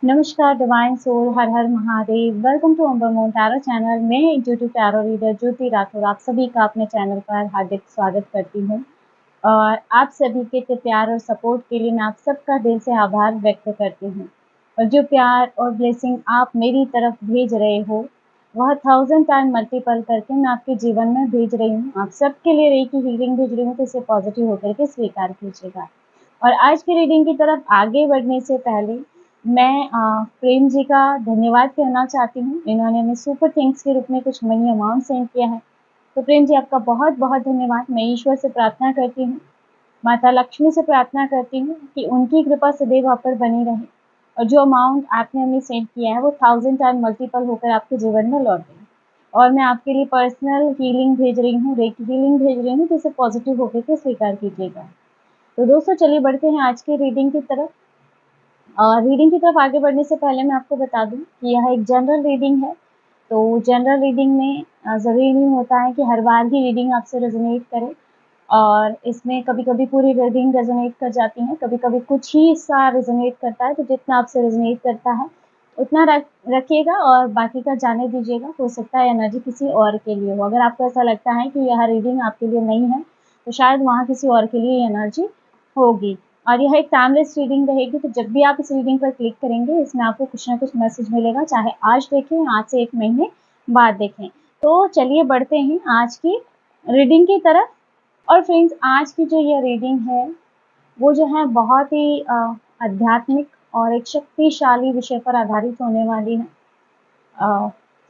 नमस्कार divine soul, हर हर Mahadev. Welcome to Amber Moon tarot channel. मैं intuitive tarot reader Jyoti Rathore आप सभी का अपने चैनल पर हार्दिक स्वागत करती हूँ और आप सभी के प्यार और सपोर्ट के लिए मैं आप सबका दिल से आभार व्यक्त करती हूँ। और जो प्यार और ब्लेसिंग आप मेरी तरफ भेज रहे हो वह 1000 टाइम मल्टीपल करके मैं आपके जीवन में भेज रही हूँ। आप सबके लिए रेकी हीलिंग भेज रही हूँ, तो इसे पॉजिटिव होकर के स्वीकार कीजिएगा। और आज की रीडिंग की तरफ आगे बढ़ने से पहले मैं प्रेम जी का धन्यवाद कहना चाहती हूँ। इन्होंने हमें सुपर थैंक्स के रूप में कुछ मनी अमाउंट सेंड किया है, तो प्रेम जी आपका बहुत बहुत धन्यवाद। मैं ईश्वर से प्रार्थना करती हूँ, माता लक्ष्मी से प्रार्थना करती हूँ कि उनकी कृपा सदैव आप पर बनी रहे और जो अमाउंट आपने हमें सेंड किया है वो 1000 टाइम मल्टीपल होकर आपके जीवन में लौटे। और मैं आपके लिए पर्सनल हीलिंग भेज रही हूँ, रेकी हीलिंग भेज रही हूँ, तो इसे पॉजिटिव होकर के स्वीकार कीजिएगा। तो दोस्तों चलिए बढ़ते हैं आज की रीडिंग की तरफ। और रीडिंग की तरफ आगे बढ़ने से पहले मैं आपको बता दूं कि यह एक जनरल रीडिंग है। तो जनरल रीडिंग में ज़रूरी नहीं होता है कि हर बार ही रीडिंग आपसे रेजोनेट करे, और इसमें कभी कभी पूरी रीडिंग रेजोनेट कर जाती है, कभी कभी कुछ ही हिस्सा रेजोनेट करता है। तो जितना आपसे रेजोनेट करता है उतना रखिएगा और बाकी का जाने दीजिएगा। हो सकता है एनर्जी किसी और के लिए हो। अगर आपको ऐसा लगता है कि यह रीडिंग आपके लिए नहीं है तो शायद वहाँ किसी और के लिए एनर्जी होगी। और यह एक टाइमलेस रीडिंग रहेगी, तो जब भी आप इस रीडिंग पर क्लिक करेंगे इसमें आपको कुछ ना कुछ मैसेज मिलेगा, चाहे आज देखें, आज से 1 महीने बाद देखें। तो चलिए बढ़ते हैं आज की रीडिंग की तरफ। और फ्रेंड्स, आज की जो ये रीडिंग है वो जो है बहुत ही आध्यात्मिक और एक शक्तिशाली विषय पर आधारित होने वाली है,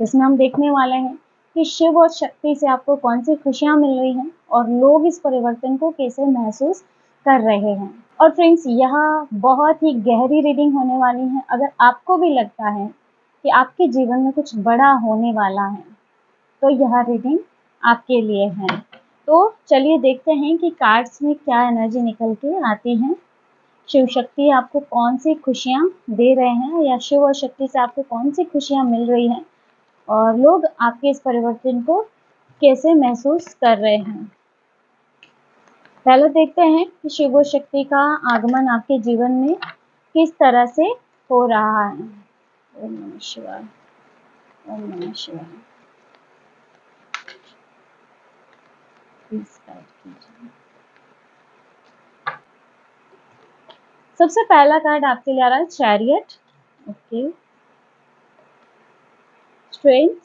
जिसमें हम देखने वाले हैं कि शिव और शक्ति से आपको कौन सी खुशियाँ मिल रही हैं और लोग इस परिवर्तन को कैसे महसूस कर रहे हैं। और फ्रेंड्स, यह बहुत ही गहरी रीडिंग होने वाली है। अगर आपको भी लगता है कि आपके जीवन में कुछ बड़ा होने वाला है तो यह रीडिंग आपके लिए है। तो चलिए देखते हैं कि कार्ड्स में क्या एनर्जी निकल के आती है। शिव शक्ति आपको कौन सी खुशियाँ दे रहे हैं, या शिव और शक्ति से आपको कौन सी खुशियाँ मिल रही हैं और लोग आपके इस परिवर्तन को कैसे महसूस कर रहे हैं। पहले देखते हैं कि शिव और शक्ति का आगमन आपके जीवन में किस तरह से हो रहा है। ओम नमः शिवाय, ओम नमः शिवाय। सबसे पहला कार्ड आपके लिए आ रहा है चैरियट। Okay, strength,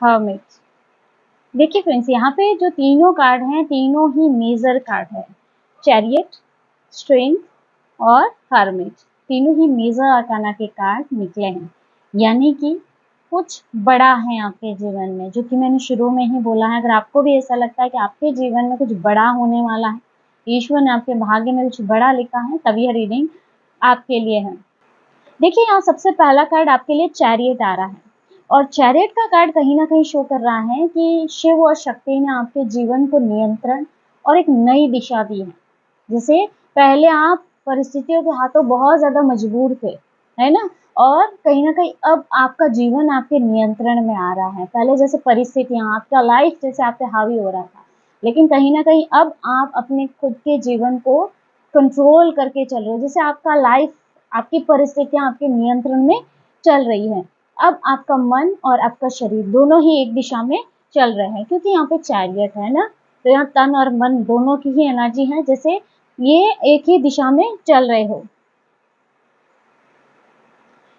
hermit. देखिए फ्रेंड्स, यहाँ पे जो तीनों कार्ड हैं तीनों ही मेजर कार्ड है। चैरियट, स्ट्रेंथ और हर्मिट, तीनों ही मेजर आर्काना के कार्ड निकले हैं। यानी कि कुछ बड़ा है आपके जीवन में, जो कि मैंने शुरू में ही बोला है। अगर आपको भी ऐसा लगता है कि आपके जीवन में कुछ बड़ा होने वाला है, ईश्वर ने आपके भाग्य में कुछ बड़ा लिखा है, तब यह रीडिंग आपके लिए है। देखिए, यहाँ सबसे पहला कार्ड आपके लिए चैरियट आ रहा है, और चैरियट का कार्ड कहीं ना कहीं शो कर रहा है कि शिव और शक्ति ने आपके जीवन को नियंत्रण और एक नई दिशा दी है। जैसे पहले आप परिस्थितियों के हाथों बहुत ज्यादा मजबूर थे, है ना, और कहीं ना कहीं अब आपका जीवन आपके नियंत्रण में आ रहा है। पहले जैसे परिस्थितियां, आपका लाइफ जैसे आप पे हावी हो रहा था, लेकिन कहीं ना कहीं अब आप अपने खुद के जीवन को कंट्रोल करके चल रहे हो। जैसे आपका लाइफ, आपकी परिस्थितियां आपके नियंत्रण में चल रही है। अब आपका मन और आपका शरीर दोनों ही एक दिशा में चल रहे हैं, क्योंकि यहाँ पे चैरियट है ना, तो यहाँ तन और मन दोनों की ही एनर्जी है, जैसे ये एक ही दिशा में चल रहे हो।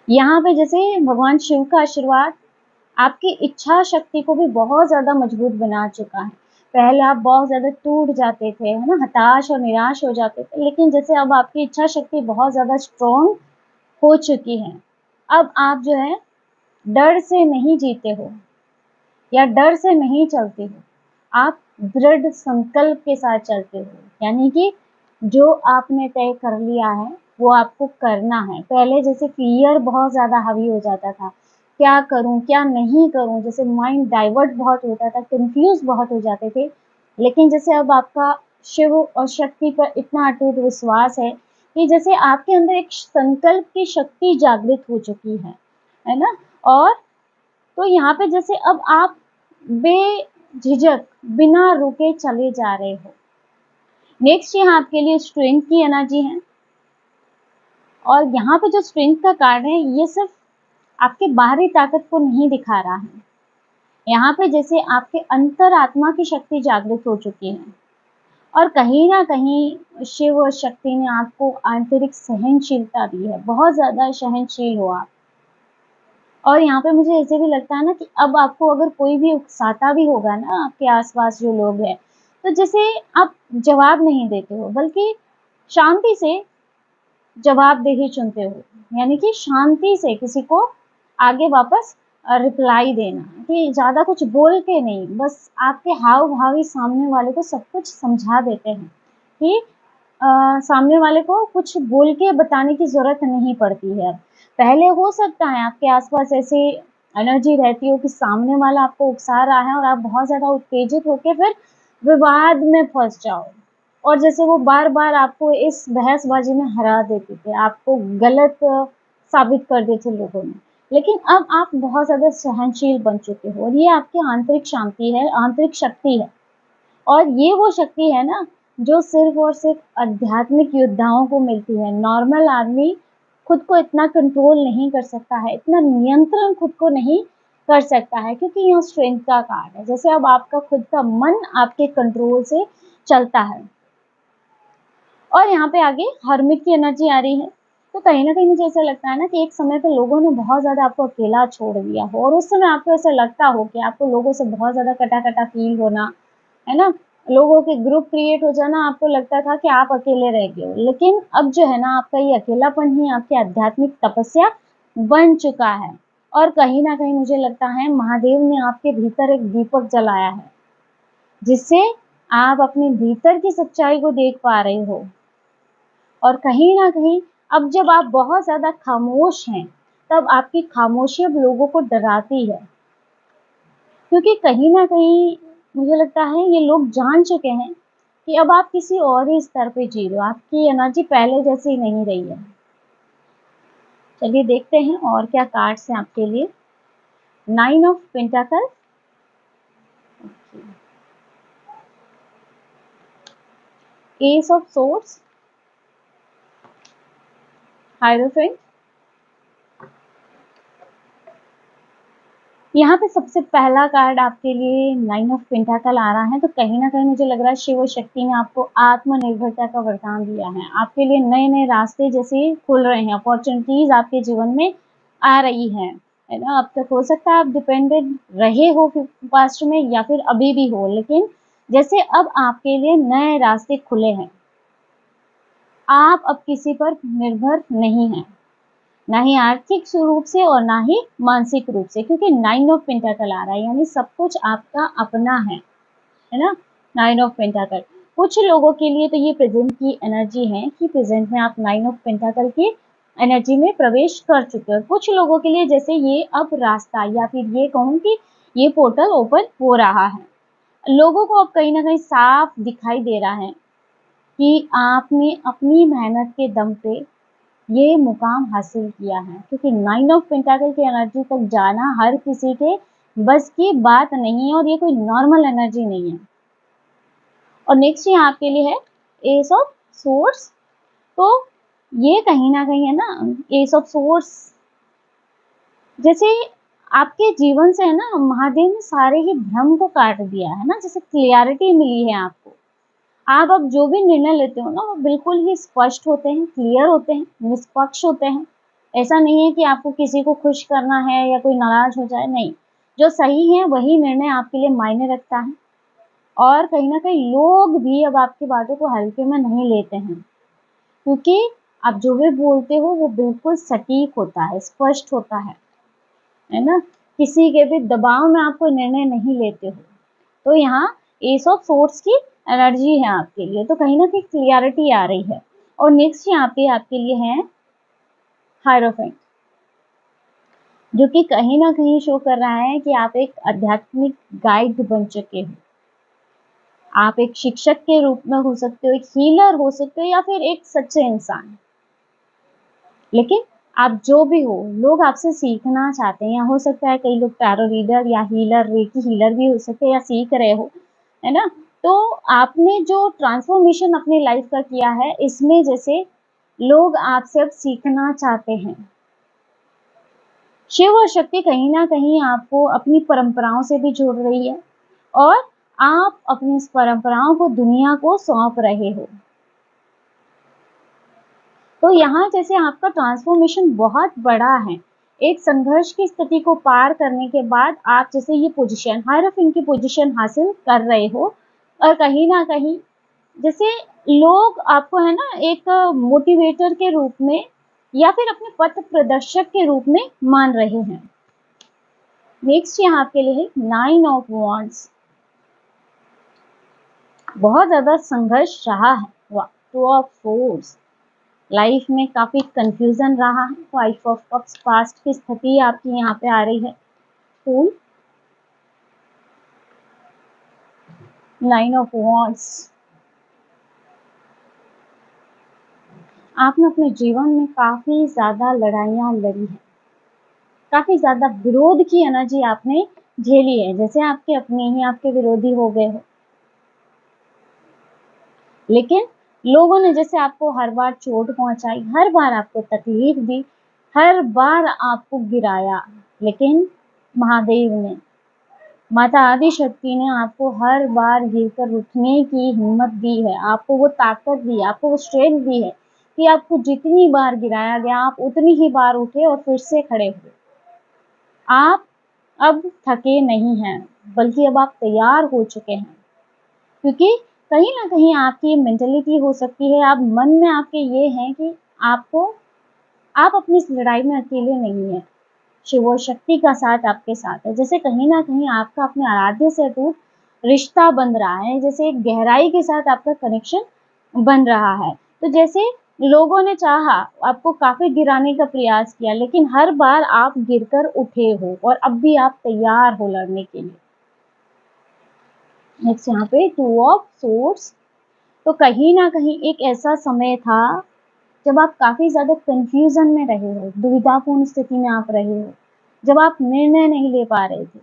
यहाँ पे जैसे भगवान शिव का आशीर्वाद आपकी इच्छा शक्ति को भी बहुत ज्यादा मजबूत बना चुका है। पहले आप बहुत ज्यादा टूट जाते थे, है ना, हताश और निराश हो जाते थे, लेकिन जैसे अब आपकी इच्छा शक्ति बहुत ज्यादा स्ट्रॉन्ग हो चुकी है। अब आप जो है डर से नहीं जीते हो या डर से नहीं चलते हो, आप दृढ़ संकल्प के साथ चलते हो। यानी कि जो आपने तय कर लिया है वो आपको करना है। पहले जैसे फियर बहुत ज्यादा हावी हो जाता था, क्या करूं क्या नहीं करूं, जैसे माइंड डाइवर्ट बहुत होता था, कंफ्यूज बहुत हो जाते थे। लेकिन जैसे अब आपका शिव और शक्ति पर इतना अटूट विश्वास है कि जैसे आपके अंदर एक संकल्प की शक्ति जागृत हो चुकी है ना। और तो यहाँ पे जैसे अब आप बेझिझक बिना रुके चले जा रहे हो। नेक्स्ट यहाँ आपके लिए स्ट्रेंथ की एनर्जी है। और यहाँ पे जो स्ट्रेंथ का कार्ड है, ये सिर्फ आपके बाहरी ताकत को नहीं दिखा रहा है, यहाँ पे जैसे आपके अंतरात्मा की शक्ति जागृत हो चुकी है, और कहीं ना कहीं शिव शक्ति ने आपको आंतरिक सहनशीलता दी है, बहुत ज्यादा सहनशील हो आप। और यहाँ पे मुझे ऐसे भी लगता है ना कि अब आपको अगर कोई भी उकसाता भी होगा ना, आपके आसपास जो लोग हैं, तो जैसे आप जवाब नहीं देते हो, बल्कि शांति से जवाबदेही चुनते हो, यानी कि शांति से किसी को आगे वापस रिप्लाई देना, कि ज़्यादा कुछ बोल के नहीं, बस आपके हाव भाव ही सामने वाले को सब कुछ समझा देते हैं कि सामने वाले को कुछ बोल के बताने की ज़रूरत नहीं पड़ती है। पहले हो सकता है आपके आसपास ऐसी एनर्जी रहती हो कि सामने वाला आपको उकसा रहा है और आप बहुत ज़्यादा उत्तेजित होकर फिर विवाद में फंस जाओ, और जैसे वो बार-बार आपको इस बहसबाजी में हरा देते थे, आपको गलत साबित कर देते लोगों ने। लेकिन अब आप बहुत ज़्यादा सहनशील बन चुके हो, और ये आपकी आंतरिक शांति है, आंतरिक शक्ति है। और ये वो शक्ति है ना, जो सिर्फ़ और सिर्फ़ आध्यात्मिक योद्धाओं को मिलती है। नॉर्मल आदमी खुद को इतना कंट्रोल नहीं कर सकता है, इतना नियंत्रण खुद को नहीं कर सकता है, क्योंकि यहाँ स्ट्रेंथ का कार्ड है। जैसे अब आपका खुद का मन आपके कंट्रोल से चलता है। और यहाँ पे आगे हर्मिट की एनर्जी आ रही है, तो कहीं न कहीं मुझे ऐसा लगता है ना कि एक समय पे लोगों ने बहुत ज़्यादा आपको अकेला छोड़ दिया हो, और उस समय आपको ऐसा लगता हो कि आपको लोगों से बहुत ज़्यादा कटा-कटा फ़ील होना, है ना? लोगों के ग्रुप क्रिएट हो जाना, आपको लगता था कि आप अकेले रह गए हो। लेकिन अब जो है ना, आपका ये अकेलापन ही आपकी आध्यात्मिक तपस्या बन चुका है। और कहीं न कहीं मुझे लगता है महादेव ने आपके भीतर एक दीपक जलाया है, जिससे आप अपने भीतर की सच्चाई को देख पा रहे हो। और कहीं न कहीं अब जब आप बहुत ज़्यादा खामोश हैं, तब आपकी खामोशी अब लोगों को डराती है। क्योंकि कहीं न कहीं मुझे लगता है ये लोग जान चुके हैं कि अब आप किसी और ही स्तर पे जी रहे हो, आपकी एनर्जी पहले जैसी नहीं रही है। चलिए देखते हैं और क्या कार्ड्स हैं आपके लिए। 9 of pentacle, ace of swords, hierophant. यहाँ पे सबसे पहला कार्ड आपके लिए 9 ऑफ पेंटाकल आ रहा है, तो कहीं न कहीं मुझे लग रहा है शिव शक्ति ने आपको आत्मनिर्भरता का वरदान दिया है। आपके लिए नए-नए रास्ते जैसे खुल रहे हैं, अपॉर्च्युनिटीज़ आपके जीवन में आ रही हैं, है ना? अब तक हो सकता है आप डिपेंडेंट रहे हो पास्ट में, या फिर अभी भी हो, लेकिन जैसे अब आपके लिए नए रास्ते खुले हैं। आप अब किसी पर निर्भर नहीं हैं। ना ही आर्थिक रूप से और ना ही मानसिक रूप से, क्योंकि 9 ऑफ पेंटाकल आ रहा है, यानी सब कुछ आपका अपना है ना? 9 ऑफ पेंटाकल कुछ लोगों के लिए तो ये प्रेजेंट की एनर्जी है कि प्रेजेंट में आप 9 ऑफ पेंटाकल की एनर्जी में प्रवेश कर चुके हो। कुछ लोगों के लिए जैसे ये अब रास्ता, या फिर ये कहूँ कि ये पोर्टल ओपन हो रहा है। लोगों को अब कहीं ना कहीं साफ दिखाई दे रहा है कि आपने अपनी मेहनत के दम पे ये मुकाम हासिल किया है, क्योंकि 9 ऑफ पेंटाकल की एनर्जी तक जाना हर किसी के बस की बात नहीं है, और ये कोई नॉर्मल एनर्जी नहीं है। और नेक्स्ट यहाँ आपके लिए है एस ऑफ सोर्ड्स, तो ये कहीं ना कहीं है ना, एस ऑफ सोर्ड्स जैसे आपके जीवन से है ना, महादेव ने सारे ही भ्रम को काट दिया है ना, जैसे क्लियरिटी मिली है आपको। आप अब जो भी निर्णय लेते हो ना, वो बिल्कुल ही स्पष्ट होते हैं, क्लियर होते हैं, निष्पक्ष होते हैं। ऐसा नहीं है कि आपको किसी को खुश करना है या कोई नाराज हो जाए, नहीं। जो सही है वही निर्णय आपके लिए मायने रखता है। और कहीं ना कहीं लोग भी अब आपकी बातों को हल्के में नहीं लेते हैं, क्योंकि आप जो भी बोलते हो वो बिल्कुल सटीक होता है, स्पष्ट होता है ना? किसी के भी दबाव में आप कोई निर्णय नहीं लेते हो। तो यहाँ एस ऑफ सोर्ड्स की एनर्जी है आपके लिए, तो कहीं ना कहीं क्लियरिटी आ रही है। और नेक्स्ट यहाँ पे आपके लिए है हायरोफेंट, जो कि कहीं ना कहीं शो कर रहा है कि आप एक आध्यात्मिक गाइड बन चुके हो। आप एक शिक्षक के रूप में हो सकते हो, एक हीलर हो सकते हो, या फिर एक सच्चे इंसान। लेकिन आप जो भी हो, लोग आपसे सीखना चाहते हैं, या हो सकता है कई लोग टैरो रीडर या हीलर, रेकी हीलर भी हो सकते हैं, या सीख रहे हो, है ना? तो आपने जो ट्रांसफॉर्मेशन अपनी लाइफ का किया है, इसमें जैसे लोग आपसे अब सीखना चाहते हैं। शिव और शक्ति कहीं ना कहीं आपको अपनी परंपराओं से भी जोड़ रही है और आप अपनी इस परंपराओं को दुनिया को सौंप रहे हो। तो यहाँ जैसे आपका ट्रांसफॉर्मेशन बहुत बड़ा है। एक संघर्ष की स्थिति को पार करने के बाद आप जैसे ये पोजीशन, हायरार्की की पोजीशन हासिल कर रहे हो और कहीं ना कहीं जैसे लोग आपको है ना एक मोटिवेटर के रूप में या फिर अपने पथ प्रदर्शक के रूप में मान रहे हैं। नेक्स्ट यहाँ आपके लिए 9 ऑफ वॉन्ड्स। बहुत ज्यादा संघर्ष रहा है। 2 ऑफ सोर्ड्स, लाइफ में काफी कंफ्यूजन रहा है। 5 ऑफ कप्स, पास्ट की स्थिति आपकी यहाँ पे आ रही है। फूल, 9 ऑफ वॉन्ड्स। आपने अपने जीवन में काफी ज्यादा लड़ाइयाँ लड़ी है, काफी ज्यादा विरोध की एनर्जी आपने झेली है, जैसे आपके अपने ही आपके विरोधी हो गए हो। लेकिन लोगों ने जैसे आपको हर बार चोट पहुंचाई, हर बार आपको तकलीफ दी, हर बार आपको गिराया, लेकिन महादेव ने, माता आदि शक्ति ने आपको हर बार गिरकर उठने की हिम्मत दी है, आपको वो ताकत दी, आपको वो स्ट्रेंथ दी है कि आपको जितनी बार गिराया गया आप उतनी ही बार उठे और फिर से खड़े हुए। आप अब थके नहीं हैं, बल्कि अब आप तैयार हो चुके हैं, क्योंकि कहीं ना कहीं आपकी मेंटेलिटी हो सकती है, आप मन में आपके ये है कि आप अपनी इस लड़ाई में अकेले नहीं हैं। शिव और शक्ति का साथ आपके साथ है। जैसे कहीं ना कहीं आपका अपने आराध्य से अटूट रिश्ता बन रहा है, जैसे एक गहराई के साथ आपका कनेक्शन बन रहा है। तो जैसे लोगों ने चाहा, आपको काफी गिराने का प्रयास किया, लेकिन हर बार आप गिरकर उठे हो और अब भी आप तैयार हो लड़ने के लिए। नेक्स्ट यहाँ पे 2 ऑफ सोर्ड्स। तो कहीं ना कहीं एक ऐसा समय था जब आप काफी ज्यादा कंफ्यूजन में रहे हो, दुविधापूर्ण स्थिति में आप रहे हो, जब आप निर्णय नहीं ले पा रहे थे,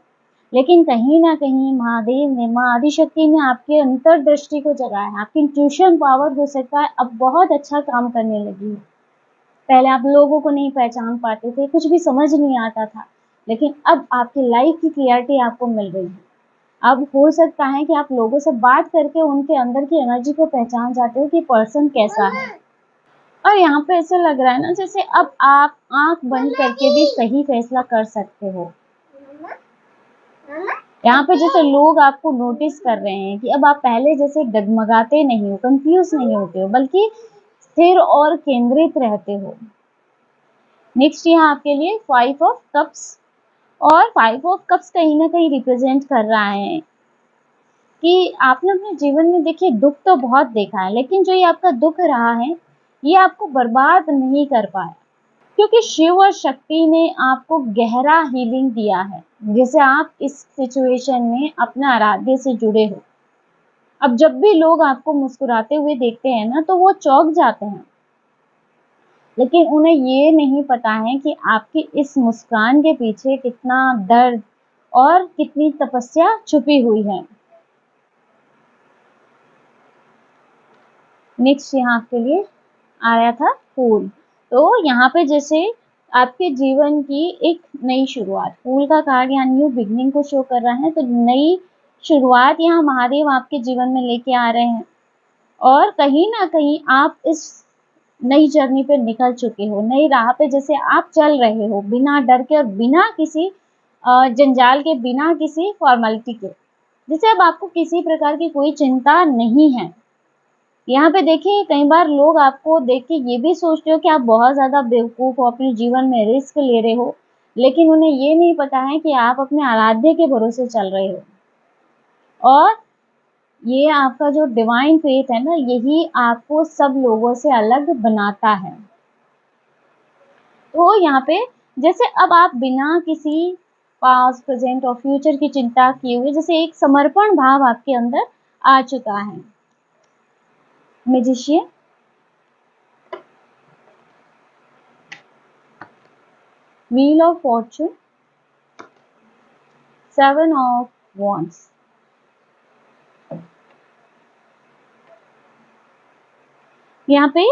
लेकिन कहीं ना कहीं महादेव ने, माँ आदिशक्ति ने आपके अंतर्दृष्टि को जगाया। आपकी इंट्यूशन पावर हो सकता है अब बहुत अच्छा काम करने लगी है। पहले आप लोगों को नहीं पहचान पाते थे, कुछ भी समझ नहीं आता था, लेकिन अब आपकी लाइफ की क्लियरिटी आपको मिल रही है। अब हो सकता है कि आप लोगों से बात करके उनके अंदर की एनर्जी को पहचान जाते हो कि पर्सन कैसा है। और यहाँ पे ऐसे लग रहा है ना जैसे अब आप आंख बंद करके भी सही फैसला कर सकते हो। यहाँ पे जैसे लोग आपको नोटिस कर रहे हैं कि अब आप पहले जैसे डगमगाते नहीं हो, कंफ्यूज नहीं होते हो, बल्कि स्थिर और केंद्रित रहते हो। नेक्स्ट यहाँ आपके लिए 5 ऑफ कप्स। और 5 ऑफ कप्स कहीं ना कहीं रिप्रेजेंट कर रहा है कि आपने अपने जीवन में देखिए दुख तो बहुत देखा है, लेकिन जो ये आपका दुख रहा है ये आपको बर्बाद नहीं कर पाया, क्योंकि शिव और शक्ति ने आपको गहरा हीलिंग दिया है। जैसे आप इस सिचुएशन में अपने आराध्य से जुड़े हो। अब जब भी लोग आपको मुस्कुराते हुए देखते हैं ना तो वो चौंक जाते हैं, लेकिन उन्हें ये नहीं पता है कि आपकी इस मुस्कान के पीछे कितना दर्द और कितनी तपस्या छुपी हुई है। नेक्स्ट यहाँ आपके लिए आया था फूल। तो यहाँ पे जैसे आपके जीवन की एक नई शुरुआत, फूल का कार्ड यहाँ न्यू बिगनिंग को शो कर रहा है। तो नई शुरुआत यहाँ महादेव आपके जीवन में लेके आ रहे हैं और कहीं ना कहीं आप इस नई जर्नी पे निकल चुके हो, नई राह पे जैसे आप चल रहे हो, बिना डर के और बिना किसी जंजाल के, बिना किसी फॉर्मेलिटी के। जैसे अब आपको किसी प्रकार की कोई चिंता नहीं है। यहाँ पे देखिए कई बार लोग आपको देख के ये भी सोचते हो कि आप बहुत ज्यादा बेवकूफ हो, अपने जीवन में रिस्क ले रहे हो, लेकिन उन्हें ये नहीं पता है कि आप अपने आराध्य के भरोसे चल रहे हो। और ये आपका जो डिवाइन फेथ है ना, यही आपको सब लोगों से अलग बनाता है। तो यहाँ पे जैसे अब आप बिना किसी पास्ट, प्रेजेंट और फ्यूचर की चिंता किए हुए जैसे एक समर्पण भाव आपके अंदर आ चुका है। Magician, wheel of Fortune, 7 of wands। यहाँ पे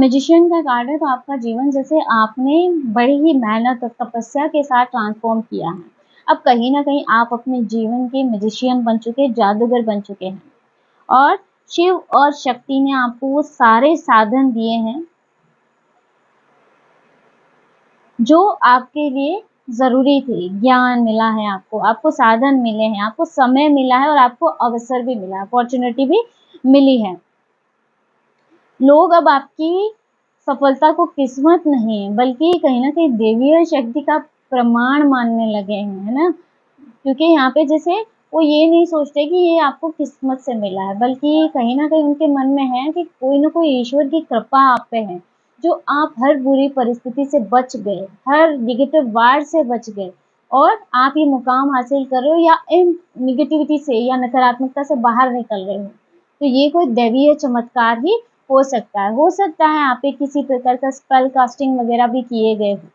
मैजिशियन का कार्ड है, तो आपका जीवन जैसे आपने बड़ी ही मेहनत और तपस्या के साथ ट्रांसफॉर्म किया है। अब कहीं न कहीं आप अपने जीवन के मैजिशियन बन चुके, जादूगर बन चुके हैं और शिव और शक्ति ने आपको वो सारे साधन दिए हैं जो आपके लिए ज़रूरी थे। ज्ञान मिला है आपको, आपको साधन मिले हैं, आपको समय मिला है और आपको अवसर भी मिला है, अपॉर्च्युनिटी भी मिली है। लोग अब आपकी सफलता को किस्मत नहीं बल्कि कहीं न कहीं देवीय शक्ति का प्रमाण मानने लगे हैं, है ना? क्योंकि यहाँ पे जैसे वो ये नहीं सोचते कि ये आपको किस्मत से मिला है, बल्कि कहीं न कहीं उनके मन में है कि कोई न कोई ईश्वर की कृपा आप पे है, जो आप हर बुरी परिस्थिति से बच गए, हर नेगेटिव वार से बच गए और आप ये मुकाम हासिल कर रहे हो या इन नेगेटिविटी से या नकारात्मकता से बाहर निकल रहे हो। तो ये कोई दैवीय चमत्कार ही हो सकता है। हो सकता है आप पे किसी प्रकार का स्पेल कास्टिंग वगैरह भी किए गए हो।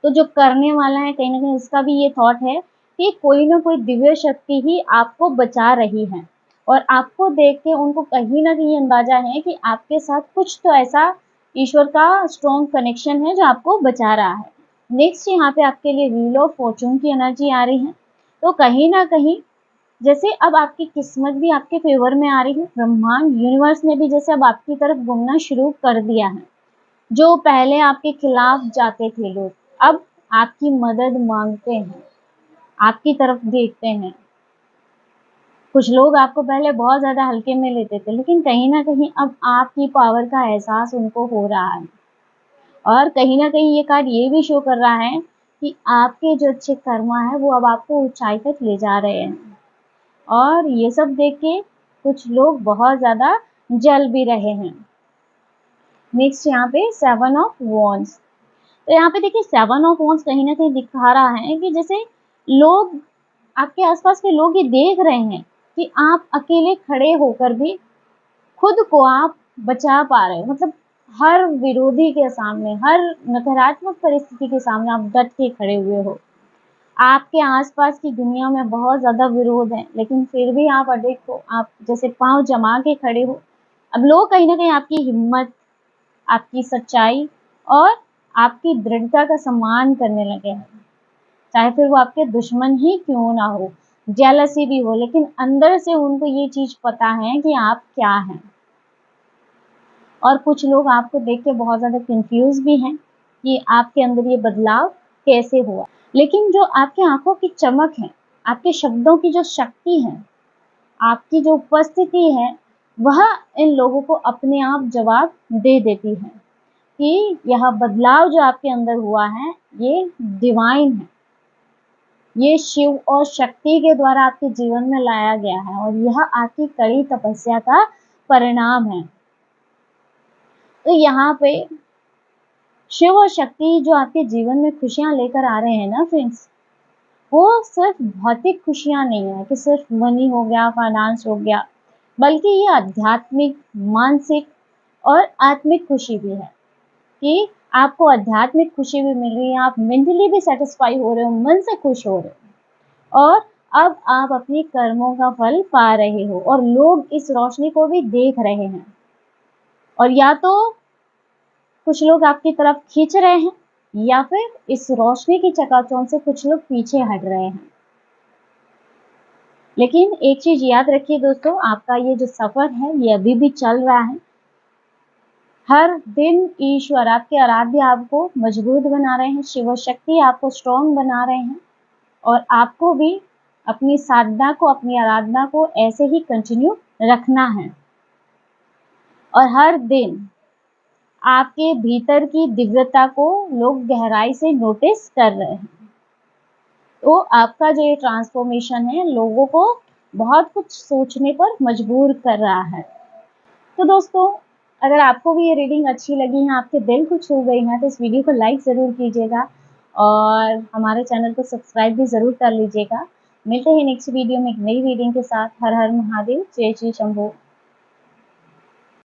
तो जो करने वाला है कहीं न कहीं उसका भी ये थॉट है कि कोई न कोई दिव्य शक्ति ही आपको बचा रही है और आपको देख के उनको कहीं न कहीं अंदाज़ा है कि आपके साथ कुछ तो ऐसा ईश्वर का स्ट्रॉन्ग कनेक्शन है जो आपको बचा रहा है। नेक्स्ट यहाँ पे आपके लिए व्हील ऑफ फॉर्च्यून की एनर्जी आ रही है। तो कहीं न कहीं जैसे अब आपकी किस्मत भी आपके फ़ेवर में आ रही है, ब्रह्मांड यूनिवर्स ने भी जैसे अब आपकी तरफ घूमना शुरू कर दिया है। जो पहले आपके खिलाफ जाते थे लोग, अब आपकी मदद माँगते हैं, आपकी तरफ देखते हैं। कुछ लोग आपको पहले बहुत ज़्यादा हल्के में लेते थे, लेकिन कहीं न कहीं अब आपकी पावर का एहसास उनको हो रहा है। और कहीं न कहीं ये कार्ड ये भी शो कर रहा है कि आपके जो अच्छे कर्मा है, वो अब आपको ऊँचाई तक ले जा रहे हैं। और ये सब देख के कुछ लोग बहुत ज़्यादा जल भी रहे हैं। नेक्स्ट यहाँ पे 7 ऑफ वॉन्ड्स। तो यहाँ पे देखिए 7 ऑफ वॉन्ड्स कहीं न कहीं दिखा रहा है कि जैसे लोग आपके आस-पास के लोग ये देख रहे हैं कि आप अकेले खड़े होकर भी खुद को आप बचा पा रहे हो। मतलब हर विरोधी के सामने, हर नकारात्मक परिस्थिति के सामने आप डट के खड़े हुए हो। आपके आस-पास की दुनिया में बहुत ज़्यादा विरोध है, लेकिन फिर भी आप अडिग हो, आप जैसे पाँव जमा के खड़े हो। अब लोग कहीं न कहीं आपकी हिम्मत, आपकी सच्चाई और आपकी दृढ़ता का सम्मान करने लगे हैं। चाहे फिर वो आपके दुश्मन ही क्यों ना हो, जेलसी भी हो, लेकिन अंदर से उनको ये चीज़ पता है कि आप क्या हैं। और कुछ लोग आपको देख के बहुत ज़्यादा कन्फ्यूज़ भी हैं कि आपके अंदर ये बदलाव कैसे हुआ। लेकिन जो आपकी आँखों की चमक है, आपके शब्दों की जो शक्ति है, आपकी जो उपस्थिति है, वह इन लोगों को अपने आप जवाब दे देती है कि यह बदलाव जो आपके अंदर हुआ है, ये डिवाइन है। ये शिव और शक्ति के द्वारा आपके जीवन में लाया गया है और यह आपकी कड़ी तपस्या का परिणाम है। तो यहाँ पे शिव और शक्ति जो आपके जीवन में खुशियाँ लेकर आ रहे हैं ना फ्रेंड्स, वो सिर्फ भौतिक खुशियाँ नहीं है कि सिर्फ मनी हो गया, फाइनेंस हो गया, बल्कि ये आध्यात्मिक, मानसिक और आत्मिक खुशी भी है कि आपको आध्यात्मिक खुशी भी मिल रही है, आप मेंटली भी सैटिस्फाई हो रहे हो, मन से खुश हो रहे हो और अब आप अपने कर्मों का फल पा रहे हो और लोग इस रोशनी को भी देख रहे हैं। और या तो कुछ लोग आपकी तरफ खींच रहे हैं या फिर इस रोशनी की चकाचौंध से कुछ लोग पीछे हट रहे हैं। लेकिन एक चीज़ याद रखिए दोस्तों, आपका ये जो सफ़र है ये अभी भी चल रहा है। हर दिन ईश्वर आपके आराध्य आपको मजबूत बना रहे हैं, शिव शक्ति आपको स्ट्रॉन्ग बना रहे हैं और आपको भी अपनी साधना को, अपनी आराधना को ऐसे ही कंटिन्यू रखना है। और हर दिन आपके भीतर की दिव्यता को लोग गहराई से नोटिस कर रहे हैं। तो आपका जो ये ट्रांसफॉर्मेशन है लोगों को बहुत कुछ सोचने पर मजबूर कर रहा है। तो दोस्तों, अगर आपको भी ये रीडिंग अच्छी लगी है, आपके दिल को छू गई है, तो इस वीडियो को लाइक ज़रूर कीजिएगा और हमारे चैनल को सब्सक्राइब भी ज़रूर कर लीजिएगा। मिलते हैं नेक्स्ट वीडियो में एक नई रीडिंग के साथ। हर हर महादेव, जय श्री शंभू।